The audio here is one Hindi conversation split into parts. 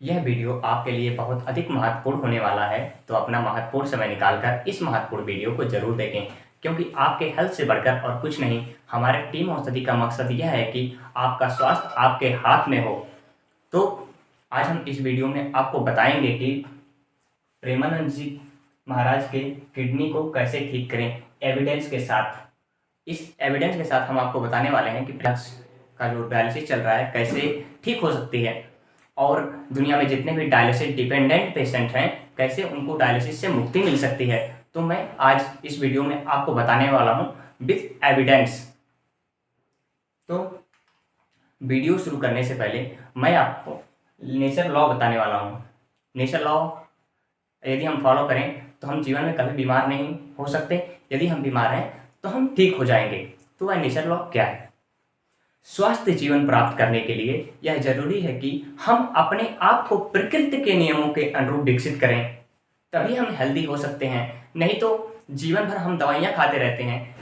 यह वीडियो आपके लिए बहुत अधिक महत्वपूर्ण होने वाला है, तो अपना महत्वपूर्ण समय निकालकर इस महत्वपूर्ण वीडियो को ज़रूर देखें, क्योंकि आपके हेल्थ से बढ़कर और कुछ नहीं। हमारे टीम औषधि का मकसद यह है कि आपका स्वास्थ्य आपके हाथ में हो। तो आज हम इस वीडियो में आपको बताएंगे कि प्रेमानंद जी महाराज के किडनी को कैसे ठीक करें, एविडेंस के साथ। इस एविडेंस के साथ हम आपको बताने वाले हैं कि का जो डायलिसिस चल रहा है कैसे ठीक हो सकती है, और दुनिया में जितने भी डायलिसिस डिपेंडेंट पेशेंट हैं कैसे उनको डायलिसिस से मुक्ति मिल सकती है। तो मैं आज इस वीडियो में आपको बताने वाला हूँ विथ एविडेंस। तो वीडियो शुरू करने से पहले मैं आपको नेचर लॉ बताने वाला हूँ। नेचर लॉ यदि हम फॉलो करें तो हम जीवन में कभी बीमार नहीं हो सकते, यदि हम बीमार हैं तो हम ठीक हो जाएंगे। तो वह नेचर लॉ क्या है? स्वस्थ जीवन प्राप्त करने के लिए यह जरूरी है कि हम अपने आप को प्रकृति के नियमों के अनुरूप विकसित करें, तभी हम हेल्दी हो सकते हैं। नहीं तो जीवन भर हम दवाइयाँ खाते रहते हैं।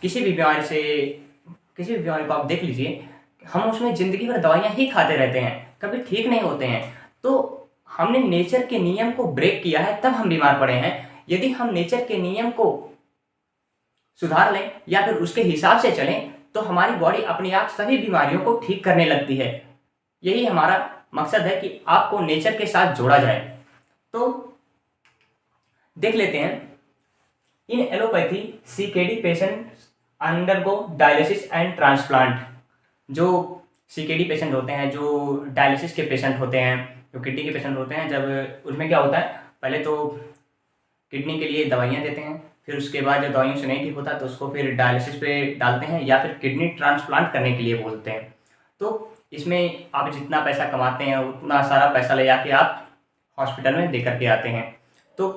किसी भी बीमारी को आप देख लीजिए, हम उसमें ज़िंदगी भर दवाइयाँ ही खाते रहते हैं, कभी ठीक नहीं होते हैं। तो हमने नेचर के नियम को ब्रेक किया है, तब हम बीमार पड़े हैं। यदि हम नेचर के नियम को सुधार लें या फिर उसके हिसाब से चलें तो हमारी बॉडी अपने आप सभी बीमारियों को ठीक करने लगती है। यही हमारा मकसद है कि आपको नेचर के साथ जोड़ा जाए। तो देख लेते हैं, in allopathy CKD patient undergo dialysis and transplant. जो सीकेडी पेशेंट होते हैं, जो डायलिसिस के पेशेंट होते हैं, जो किडनी के पेशेंट होते हैं, जब उसमें क्या होता है, पहले तो किडनी के लिए दवाइयाँ देते हैं, फिर उसके बाद जब दवाइयों से नहीं ठीक होता तो उसको फिर डायलिसिस पे डालते हैं या फिर किडनी ट्रांसप्लांट करने के लिए बोलते हैं। तो इसमें आप जितना पैसा कमाते हैं उतना सारा पैसा ले जाके आप हॉस्पिटल में दे करके आते हैं। तो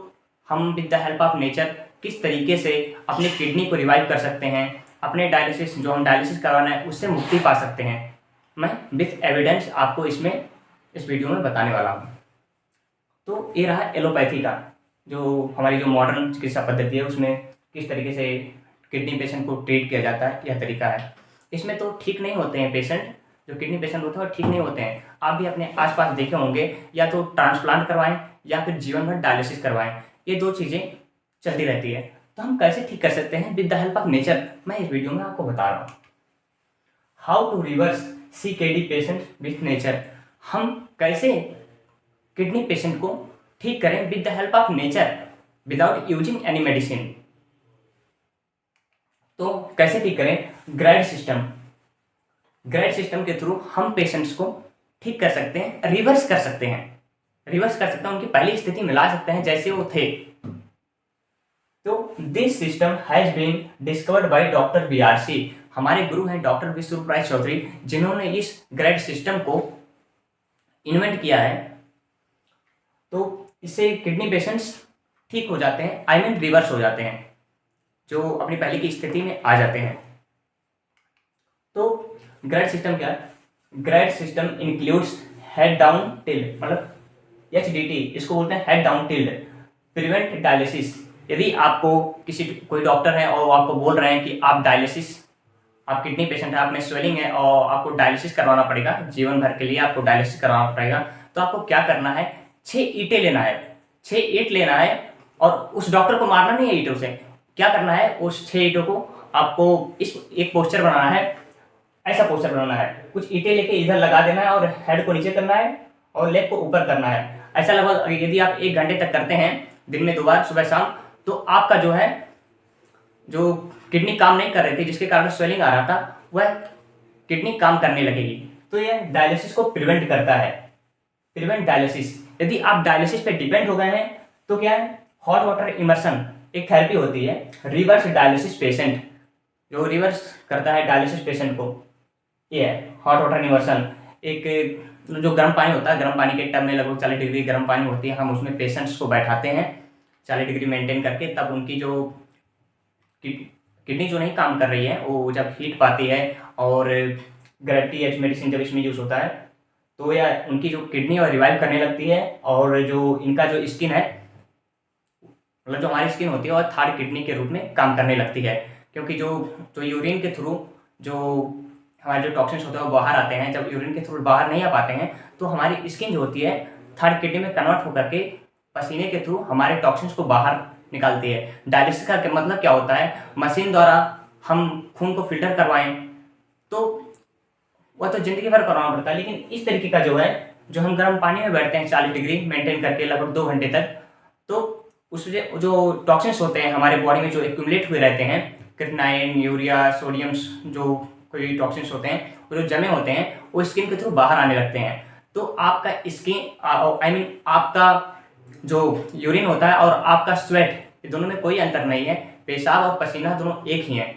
हम with the help of nature किस तरीके से अपनी किडनी को रिवाइव कर सकते हैं, अपने डायलिसिस जो हम डायलिसिस करवाना है उससे मुक्ति पा सकते हैं, मैं विथ एविडेंस आपको इस वीडियो में बताने वाला हूँ। तो ये रहा एलोपैथी का, जो हमारी जो मॉडर्न चिकित्सा पद्धति है उसमें किस तरीके से किडनी पेशेंट को ट्रीट किया जाता है, यह तरीका है। इसमें तो ठीक नहीं होते हैं पेशेंट, जो किडनी पेशेंट होते हैं वो ठीक नहीं होते हैं। आप भी अपने आसपास देखे होंगे, या तो ट्रांसप्लांट करवाएं या फिर जीवन भर डायलिसिस करवाएं, ये दो चीज़ें चलती रहती है। तो हम कैसे ठीक कर सकते हैं with the help of nature, मैं इस वीडियो में आपको बता रहा हूँ। How to reverse CKD patient with nature. हम कैसे किडनी पेशेंट को ठीक करें with the help of nature without using any medicine. तो कैसे ठीक करें? ग्रेड सिस्टम के थ्रू हम पेशेंट्स को ठीक कर सकते हैं, रिवर्स कर सकते हैं, उनकी पहली स्थिति में ला सकते हैं जैसे वो थे। तो this system has been discovered by doctor BRC. हमारे गुरु हैं डॉक्टर विश्व राय चौधरी, जिन्होंने इस ग्रेड सिस्टम को इन्वेंट किया है। तो इससे किडनी पेशेंट्स ठीक हो जाते हैं, आई मीन रिवर्स हो जाते हैं, जो अपनी पहले की स्थिति में आ जाते हैं। तो ग्रेड सिस्टम क्या है? Grade system includes head down tilde, मतलब HDT, इसको बोलते हैं head down tilde prevent dialysis. यदि आपको कोई डॉक्टर है और वो आपको बोल रहे हैं कि आप किडनी पेशेंट है, आप में स्वेलिंग है और आपको डायलिसिस करवाना पड़ेगा, जीवन भर के लिए आपको डायलिसिस करवाना पड़ेगा, तो आपको क्या करना है? 6 ईंटें लेना है, 6 ईंट लेना है, और उस डॉक्टर को मारना नहीं है ईंटों से। क्या करना है? उस 6 ईंटों को आपको एक पोस्चर बनाना है, ऐसा पोस्चर बनाना है, कुछ ईंटें लेके इधर लगा देना है और हेड को नीचे करना है और लेग को ऊपर करना है। ऐसा लगभग यदि आप 1 घंटे तक करते हैं, दिन में 2 बार, सुबह शाम, तो आपका जो किडनी काम नहीं कर रही थी, जिसके कारण स्वेलिंग आ रहा था, वह किडनी काम करने लगेगी। तो यह डायलिसिस को प्रिवेंट करता है, प्रिवेंट डायलिसिस। यदि आप डायलिसिस पे डिपेंड हो गए हैं तो क्या है? हॉट वाटर इमर्शन एक थेरेपी होती है, रिवर्स डायलिसिस पेशेंट, जो रिवर्स करता है डायलिसिस पेशेंट को, ये है हॉट वाटर इमर्शन। एक जो गर्म पानी होता है, गर्म पानी के टब में लगभग 40 डिग्री गर्म पानी होती है, हम उसमें पेशेंट्स को बैठाते हैं 40 डिग्री मेंटेन करके, तब उनकी जो किडनी जो नहीं काम कर रही है वो जब हीट पाती है और ग्रेविटी एच मेडिसिन जब इसमें यूज़ होता है, तो यह उनकी जो किडनी और रिवाइव करने लगती है, और जो इनका जो स्किन है, मतलब जो हमारी स्किन होती है, और थर्ड किडनी के रूप में काम करने लगती है। क्योंकि जो यूरिन के थ्रू जो हमारे जो टॉक्सिन्स होते हैं वो बाहर आते हैं, जब यूरिन के थ्रू बाहर नहीं आ पाते हैं तो हमारी स्किन जो होती है थर्ड किडनी में कन्वर्ट होकर के पसीने के थ्रू हमारे टॉक्सिन्स को बाहर निकालती है। डायलिसिस का मतलब क्या होता है, मशीन द्वारा हम खून को फिल्टर करवाएं तो वह तो ज़िंदगी भर करवाना पड़ता है, लेकिन इस तरीके का जो है, जो हम गर्म पानी में बैठते हैं 40 डिग्री मेंटेन करके लगभग 2 घंटे तक, तो उससे जो टॉक्सिन्स होते हैं हमारे बॉडी में जो एक्यूमुलेट हुए रहते हैं, क्रिएटिनिन, यूरिया, सोडियम्स, जो कोई टॉक्सिन्स होते हैं वो जो जमे होते हैं वो स्किन के थ्रू बाहर आने लगते हैं। तो आपका स्किन आपका जो यूरिन होता है और आपका स्वेट, ये दोनों में कोई अंतर नहीं है, पेशाब और पसीना दोनों एक ही हैं।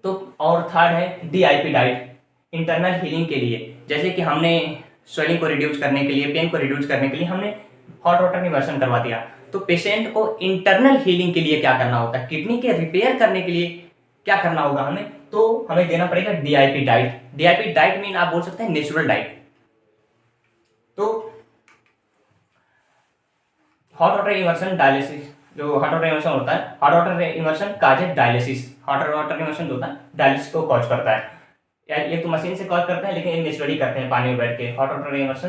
तो और थर्ड है DIP डाइट, इंटरनल हीलिंग के लिए। जैसे कि हमने स्वेलिंग को रिड्यूस करने के लिए, पेन को रिड्यूस करने के लिए हमने हॉट वाटर इमर्शन करवा दिया, तो पेशेंट को इंटरनल हीलिंग के लिए क्या करना होता है, किडनी के रिपेयर करने के लिए क्या करना होगा हमें, तो हमें देना पड़ेगा DIP diet. DIP diet mean आप बोल सकते हैं नेचुरल डाइट। तो हॉट वाटर इमर्शन डायलिसिस, जो हॉट वाटर इमर्शन होता है, hot water immersion causes dialysis, hot water immersion जो होता है डायलिसिस को कॉज करता है। ये तो मशीन से कॉज करता है, लेकिन ये नेचुरली करते हैं पानी में बैठ के हॉट वाटर इमर्शन।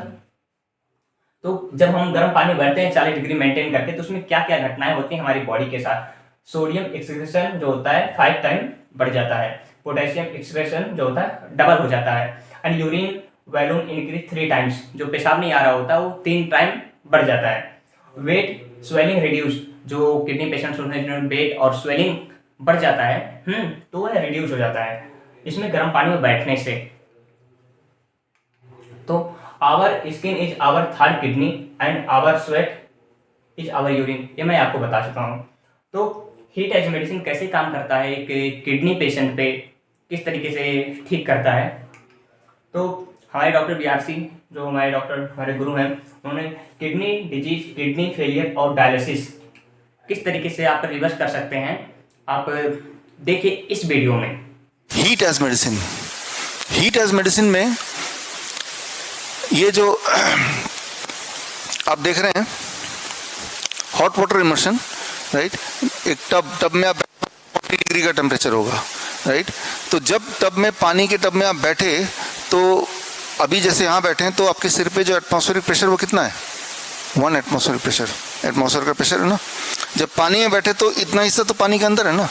तो जब हम गर्म पानी में बैठते हैं 40 डिग्री मेंटेन करके, तो उसमें क्या क्या घटनाएं होती हैं हमारी बॉडी के साथ। सोडियम एक्सक्रीशन जो होता है 5 टाइम बढ़ जाता है, पोटेशियम एक्सक्रीशन जो होता है डबल हो जाता है, and urine volume increase 3 times, जो पेशाब नहीं आ रहा होता वो 3 टाइम बढ़ जाता है। वेट स्वेलिंग रिड्यूस, जो किडनी पेशेंट्स होते हैं जिन्होंने वेट और स्वेलिंग बढ़ जाता है तो वह रिड्यूस हो जाता है इसमें गर्म पानी में बैठने से। तो our skin is our third kidney and our sweat is our urine, ये मैं आपको बता चुका हूँ। तो हीट एज मेडिसिन कैसे काम करता है, एक किडनी पेशेंट पे किस तरीके से ठीक करता है, तो हमारे डॉक्टर BRC, जो हमारे डॉक्टर हमारे गुरु हैं, उन्होंने किडनी डिजीज, किडनी फेलियर और डायलिसिस किस तरीके से आप रिवर्स कर सकते हैं, आप देखिए इस वीडियो में। Heat as medicine, heat as medicine में ये जो आप देख रहे हैं हॉट वाटर इमर्शन, राइट, एक टब में आप 40 डिग्री का टेम्परेचर होगा, राइट। तो जब टब में, पानी के टब में आप बैठे, तो अभी जैसे यहाँ बैठे हैं तो आपके सिर पे जो एटमॉस्फेरिक प्रेशर वो कितना है, 1 एटमॉस्फेरिक प्रेशर, एटमॉस्फेयर का प्रेशर है ना। जब पानी में बैठे तो इतना हिस्सा तो पानी के अंदर है ना,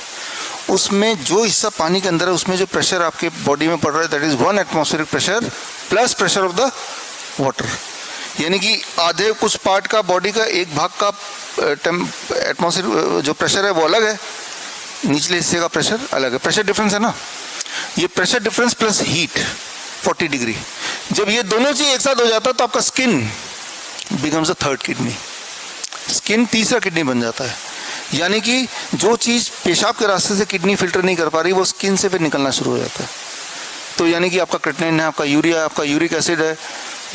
उसमें जो हिस्सा पानी के अंदर है उसमें जो प्रेशर आपके बॉडी में पड़ रहा है that is 1 atmospheric pressure plus pressure of the water, यानी कि आधे कुछ पार्ट का बॉडी का एक भाग का एटमॉस्फेयर जो प्रेशर है वो अलग है, निचले हिस्से का प्रेशर अलग है, प्रेशर डिफरेंस है ना। ये pressure difference plus heat 40 degree, जब ये दोनों चीज एक साथ हो जाता है तो आपका skin becomes a third kidney, skin तीसरा किडनी बन जाता है। यानी कि जो चीज पेशाब के रास्ते से किडनी फिल्टर नहीं कर पा रही वो स्किन से फिर निकलना शुरू हो जाता है। तो यानी कि आपका क्रिएटिनिन है, आपका यूरिया, आपका यूरिक एसिड है,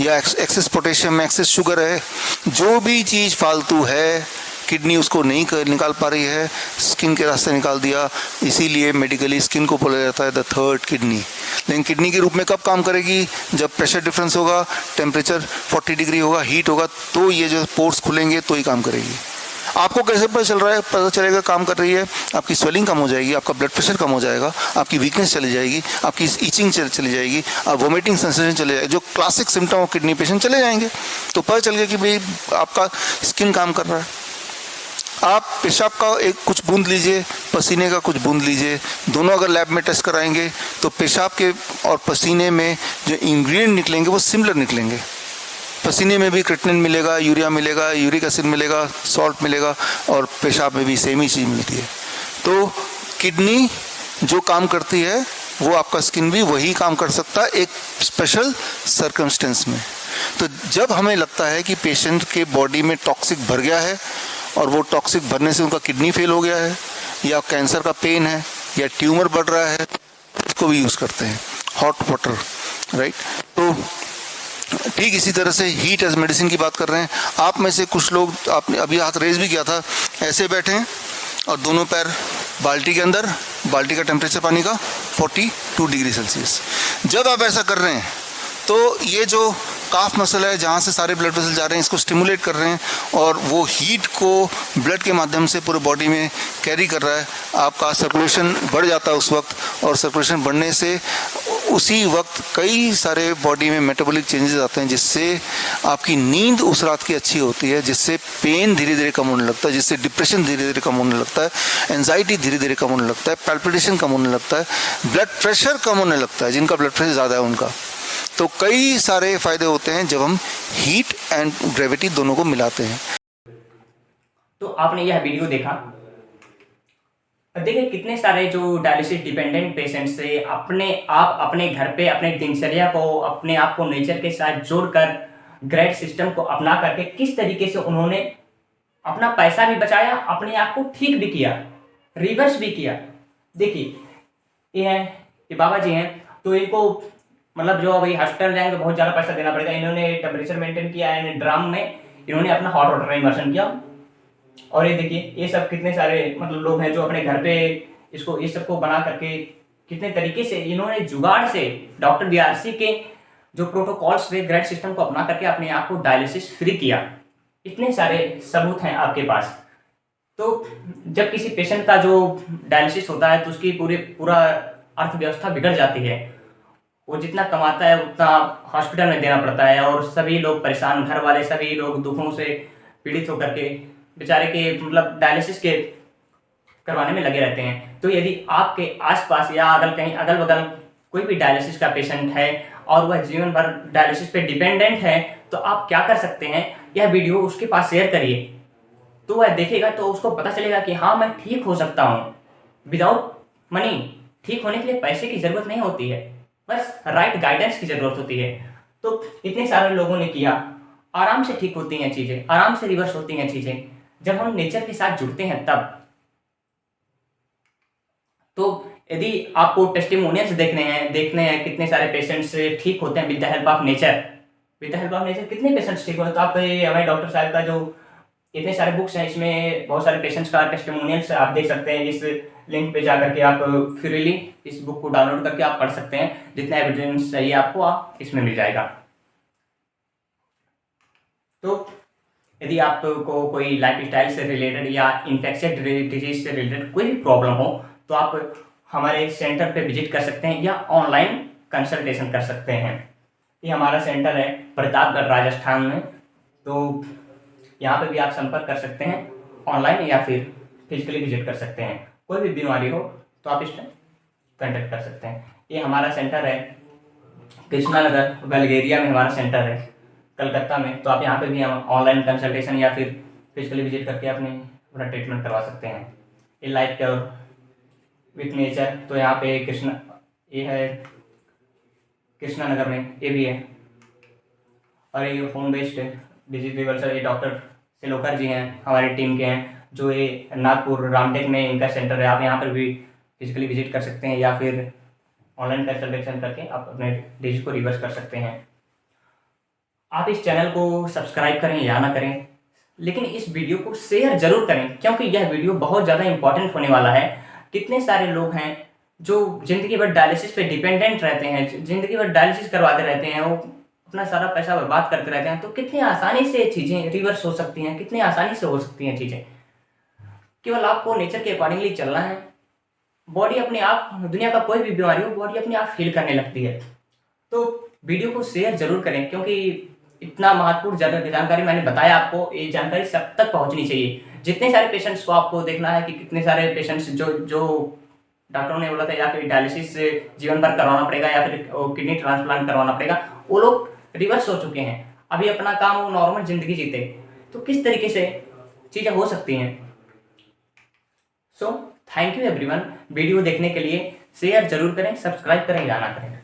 या एक्सेस पोटेशियम, एक्सेस शुगर है, जो भी चीज़ फालतू है किडनी उसको नहीं निकाल पा रही है, स्किन के रास्ते निकाल दिया, इसीलिए मेडिकली स्किन को बोला जाता है द थर्ड किडनी। लेकिन किडनी के रूप में कब काम करेगी, जब प्रेशर डिफरेंस होगा, टेम्परेचर 40 डिग्री होगा, हीट होगा, तो ये जो पोर्स खुलेंगे तो ही काम करेगी। आपको कैसे पता चल रहा है, पता चलेगा काम कर रही है, आपकी स्वेलिंग कम हो जाएगी, आपका ब्लड प्रेशर कम हो जाएगा, आपकी वीकनेस चली जाएगी, आपकी ईचिंग चली जाएगी, आप वोमिटिंग सेंसेशन चले जाएगी, जो classic symptom of kidney patient चले जाएंगे। तो पता चल गया कि भाई आपका स्किन काम कर रहा है। आप पेशाब का एक कुछ बूंद लीजिए, पसीने का कुछ बूंद लीजिए, दोनों अगर लैब में टेस्ट कराएंगे तो पेशाब के और पसीने में जो इंग्रेडिएंट निकलेंगे वो सिमिलर निकलेंगे। पसीने में भी क्रिएटिनिन मिलेगा, यूरिया मिलेगा, यूरिक एसिड मिलेगा, सॉल्ट मिलेगा, और पेशाब में भी सेम ही चीज़ मिलती है। तो किडनी जो काम करती है वो आपका स्किन भी वही काम कर सकता है एक स्पेशल सर्कमस्टेंस में। तो जब हमें लगता है कि पेशेंट के बॉडी में टॉक्सिक भर गया है और वो टॉक्सिक भरने से उनका किडनी फेल हो गया है, या कैंसर का पेन है, या ट्यूमर बढ़ रहा है, उसको भी यूज़ करते हैं हॉट वाटर, राइट। तो ठीक इसी तरह से हीट एज मेडिसिन की बात कर रहे हैं। आप में से कुछ लोग, आपने अभी हाथ रेज भी किया था, ऐसे बैठे हैं और दोनों पैर बाल्टी के अंदर, बाल्टी का टेम्परेचर पानी का 42 डिग्री सेल्सियस। जब आप ऐसा कर रहे हैं तो ये जो काफ मसल है जहाँ से सारे ब्लड वेसल जा रहे हैं इसको स्टिमुलेट कर रहे हैं, और वो हीट को ब्लड के माध्यम से पूरे बॉडी में कैरी कर रहा है। आपका सर्कुलेशन बढ़ जाता है उस वक्त, और सर्कुलेशन बढ़ने से उसी वक्त कई सारे बॉडी में मेटाबॉलिक चेंजेस आते हैं, जिससे आपकी नींद उस रात की अच्छी होती है, जिससे पेन धीरे धीरे कम होने लगता है, जिससे डिप्रेशन धीरे धीरे कम होने लगता है, एंजाइटी धीरे धीरे कम होने लगता है, पैल्पिटेशन कम होने लगता है, ब्लड प्रेशर कम होने लगता है, जिनका ब्लड प्रेशर ज़्यादा है उनका। तो कई सारे फायदे होते हैं जब हम हीट एंड ग्रेविटी दोनों को मिलाते हैं। तो आपने यह वीडियो देखा, देखिए कितने सारे जो डायलिसिस डिपेंडेंट पेशेंट्स से अपने घर पे अपने दिनचर्या को, अपने आप को नेचर के साथ जोड़कर ग्रेड सिस्टम को अपना करके किस तरीके से उन्होंने अपना पैसा भी बचाया, अपने आप को ठीक भी किया, रिवर्स भी किया। देखिए ये बाबा जी हैं, तो इनको मतलब जो अभी हॉस्पिटल जाएंगे तो बहुत ज़्यादा पैसा देना पड़ेगा। इन्होंने टेम्परेचर मेंटेन किया है, ड्रम में इन्होंने अपना हॉट वाटर में इमर्शन किया। और ये देखिए ये सब कितने सारे मतलब लोग हैं जो अपने घर पे इसको इस सब को बना करके कितने तरीके से इन्होंने जुगाड़ से डॉक्टर बीआरसी के जो प्रोटोकॉल्स थे ग्रेड सिस्टम को अपना करके अपने आप को डायलिसिस फ्री किया। इतने सारे सबूत हैं आपके पास। तो जब किसी पेशेंट का जो डायलिसिस होता है तो उसकी पूरा अर्थव्यवस्था बिगड़ जाती है। वो जितना कमाता है उतना हॉस्पिटल में देना पड़ता है और सभी लोग परेशान, घर वाले सभी लोग दुखों से पीड़ित होकर के बेचारे के मतलब डायलिसिस के करवाने में लगे रहते हैं। तो यदि आपके आसपास या अगल बगल कोई भी डायलिसिस का पेशेंट है और वह जीवन भर डायलिसिस पे डिपेंडेंट है, तो आप क्या कर सकते हैं, यह वीडियो उसके पास शेयर करिए। तो वह देखेगा तो उसको पता चलेगा कि हाँ मैं ठीक हो सकता हूँ विदाउट मनी। ठीक होने के लिए पैसे की ज़रूरत नहीं होती है, बस राइट गाइडेंस की ज़रूरत होती है। तो इतने सारे लोगों ने किया, आराम से ठीक होती हैं चीज़ें, आराम से रिवर्स होती हैं चीज़ें जब हम नेचर के साथ जुड़ते हैं तब। तो यदि आपको टेस्टिमोनियल्स देखने हैं कितने सारे पेशेंट्स ठीक होते हैं with the help of nature. कितने पेशेंट्स ठीक होते हैं, तो आप हमारे डॉक्टर साहब का जो इतने सारे बुक्स हैं इसमें बहुत सारे पेशेंट्स का टेस्टिमोनियल्स आप देख सकते हैं। इस लिंक पे जा करके आप फ्रीली इस बुक को डाउनलोड करके आप पढ़ सकते हैं। जितना एविडेंस चाहिए आपको आप इसमें मिल जाएगा। तो यदि आपको कोई लाइफ स्टाइल से रिलेटेड या इन्फेक्शियस डिजीज से रिलेटेड कोई भी प्रॉब्लम हो तो आप हमारे सेंटर पे विजिट कर सकते हैं या ऑनलाइन कंसल्टेशन कर सकते हैं। ये हमारा सेंटर है प्रतापगढ़ राजस्थान में। तो यहाँ पे भी आप संपर्क कर सकते हैं ऑनलाइन या फिर फिजिकली विजिट कर सकते हैं। कोई भी बीमारी हो तो आप इसमें कॉन्टेक्ट कर सकते हैं। ये हमारा सेंटर है कृष्णा नगर बल्गेरिया में, हमारा सेंटर है कलकत्ता में। तो आप यहाँ पे भी ऑनलाइन कंसल्टेशन या फिर फिजिकली विजिट करके अपने पूरा ट्रीटमेंट करवा सकते हैं। ये लाइफ केयर विथ नेचर, तो यहाँ पे ये है कृष्णा नगर में, ये भी है। और ये होम बेस्ड डिजीज रिवर्सल, ये डॉक्टर सिलोकर जी हैं हमारी टीम के हैं, जो ये नागपुर रामटेक में इनका सेंटर है। आप यहाँ पर भी फिजिकली विजिट कर सकते हैं या फिर ऑनलाइन कंसल्टेशन करके आप अपने डिजीज को रिवर्स कर सकते हैं। आप इस चैनल को सब्सक्राइब करें या ना करें, लेकिन इस वीडियो को शेयर जरूर करें क्योंकि यह वीडियो बहुत ज़्यादा इंपॉर्टेंट होने वाला है। कितने सारे लोग हैं जो ज़िंदगी भर डायलिसिस पे डिपेंडेंट रहते हैं, ज़िंदगी भर डायलिसिस करवाते रहते हैं, वो अपना सारा पैसा बर्बाद करते रहते हैं। तो कितनी आसानी से चीज़ें रिवर्स हो सकती हैं, कितनी आसानी से हो सकती हैं चीज़ें। केवल आपको नेचर के अकॉर्डिंगली चलना है। बॉडी अपने आप, दुनिया का कोई भी बीमारी हो, बॉडी अपने आप फील करने लगती है। तो वीडियो को शेयर जरूर करें क्योंकि इतना महत्वपूर्ण जानकारी मैंने बताया आपको, ये जानकारी सब तक पहुंचनी चाहिए। जितने सारे पेशेंट्स को आपको देखना है कि कितने सारे पेशेंट्स जो डॉक्टरों ने बोला था या फिर डायलिसिस जीवन भर करवाना पड़ेगा या फिर किडनी ट्रांसप्लांट करवाना पड़ेगा, वो लोग रिवर्स हो चुके हैं, अभी अपना काम वो नॉर्मल जिंदगी जीते। तो किस तरीके से चीज़ें हो सकती हैं। So thank you everyone, video देखने के लिए शेयर जरूर करें, सब्सक्राइब करें या ना करें।